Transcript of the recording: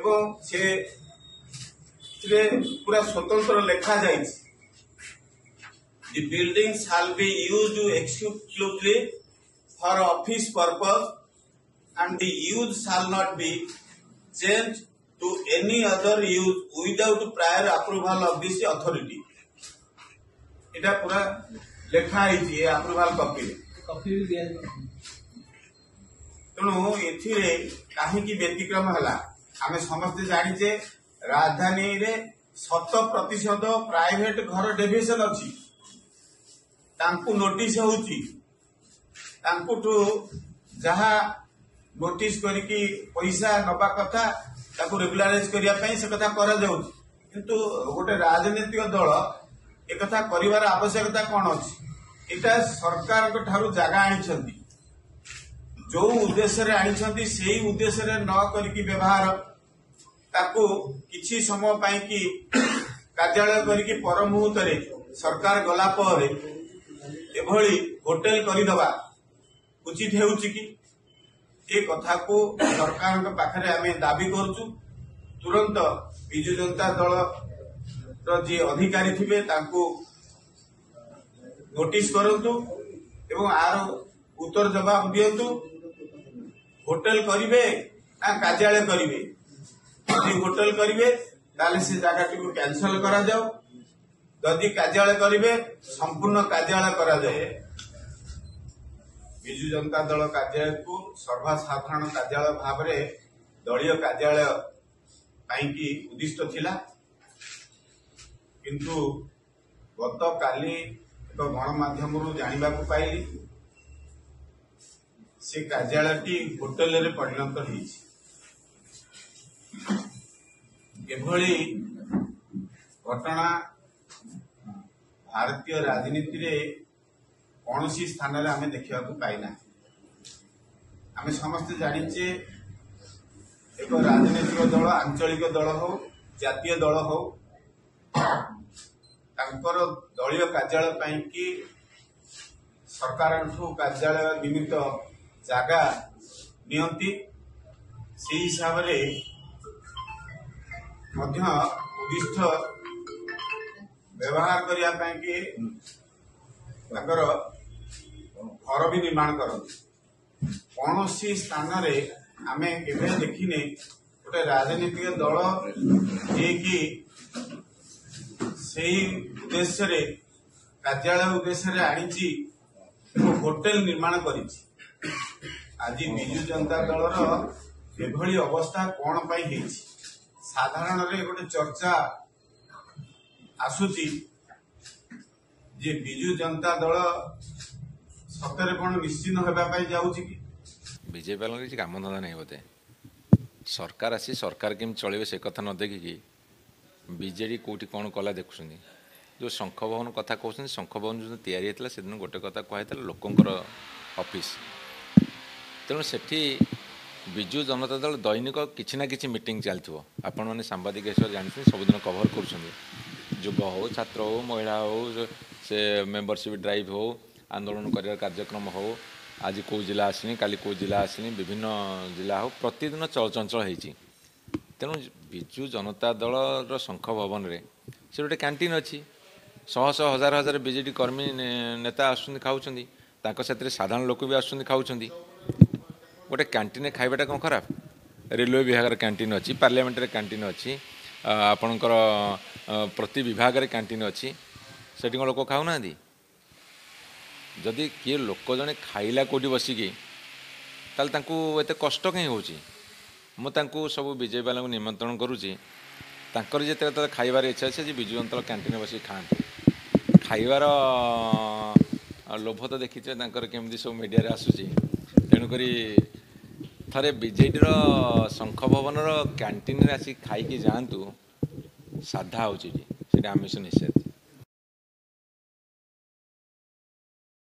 एवं से पूरा स्वतंत्र लेखा जाए The building shall be used exclusively for office purpose and the use shall not be changed to any other use without prior approval of this authority. इटा पूरा लेखा है अप्रूवाल कॉपी तेणु एथिरे काहींकि व्यतिक्रम हला आमे समस्त जानिचे राजधानी रे 100% प्राइवेट घर डिविजन अछि तांकु नोटिस होउची तांकुठु जहा नोटिस करिकी पैसा नबा कथा ताकु रेगुलाराइज करिया पई से कथा करा जाउची किंतु गोटे राजनीतिक दल एक कथा करिवार आवश्यकता कोन अछि एटा सरकार को ठारू जागा आनिछंती जो उद्देश्य रे आनिछंती सेही उद्देश्य रे न करिकी व्यवहार ताकु किछि समय पई की कार्यालय करिकी पर मुहूर्त रे सरकार गला पर एभली होटेल करिदबा उचित हेउची कि ए कथा को सरकार के पाखरे आमे दाबी करछु तुरंत बिजु जनता दल रो जे अधिकारी थिबे तांको नोटिस करंतु एवं आर उत्तर जवाब दियंतु होटेल करिवे ना कार्यालय करिवे यदि होटेल करिवे ताले से जागाटी को कैंसिल करा जाओ यदि कार्यालय करिवे संपूर्ण कार्यालय करा जाए बिजु जनता दल कार्यालय को सर्वसाधारण कार्यालय भाव में दलीय कार्यालय पाइकी उद्दिष्ट थिला किंतु गत काली एक गणमाध्यम जानिबा को पाइली से कार्यालयटी होटेल रे परिणत होईछि एभली घटना भारतीय राजनीति रे कौन सी स्थान रे आमे देखिया को पाइना आमे समस्त जानिचे एक राजनीतिक दल आंचलिक दल हो जातीय दल हो तांकर दलीय कार्यालय पाई कि सरकार कार्यालय निमित्त जागा नियंती से हिसाब रे मध्य उद्दिष्ट व्यवहार करिया पाई कि ताकर घर भी निर्माण करती कौन सी स्थान रे आमे केबे देखिने गोटे राजनीतिक दल जे कि सेही उद्देश्य रे कार्यालय उद्देश्य रे आनिची होटेल निर्माण करिछि आज बिजु जनता दलर एभली अवस्था कौन पाई हेछि साधारण रे गोटे चर्चा आसुची जे बिजु जनता दल सतरे कौन निश्चिन्न होगा पाई जाउची कि बीजेपी वालों किसी काम धंदा नहीं होते सरकार आसी सरकार केम चलिए से कथा न देखिकी बीजेडी कौटी कौन कला देखुं जो शंख भवन कथा कहते शंख भवन जो तैयारी होता से दिन गोटे कथा कहता लोकंर ऑफिस तेणु सेठी बिजु जनता दल दैनिक किसी ना किसी मीटिंग चलती आपण मैंने सांबादिक हिसाब जानते सबुदिन कभर कर युग हो छात्र हो महिला हो से मेंबरशिप ड्राइव हो आंदोलन कर कार्यक्रम हो आज कौ जिला आसनी काली कौ जिला आसनी विभिन्न जिला हो प्रतिदिन चलचंचल होती तेणु बिजु जनता दल शंख भवन रे से गोटे कैंटीन अच्छी शह शह हजार हजार बीजेडी कर्मी नेता आसुँच खाऊँ साधारण लोक भी आसुँच खाऊँ गोटे कैंटीन खाइबाटा कौन खराब रेलवे विभाग कैंटीन अच्छी पार्लियामेंट कैंटीन अच्छी आपणकर प्रति विभाग कैंटीन अच्छी से लोक खाऊना जदि किए लोक जड़े खाइला कौटी बसिकी ताल एत कष्ट कहीं हो मुझे सब बीजेपी वालों निमंत्रण करुँची जिते खाइबार इच्छा अच्छे बिजु जनता कैंटीन बस खाते खाइबार लोभ तो देखिए केमती सब मीडिया आसूसी तेणुक थरे बीजेडी शंख भवन कैंटीन आसिक खाई जातु साधा हो आमिष निषेध।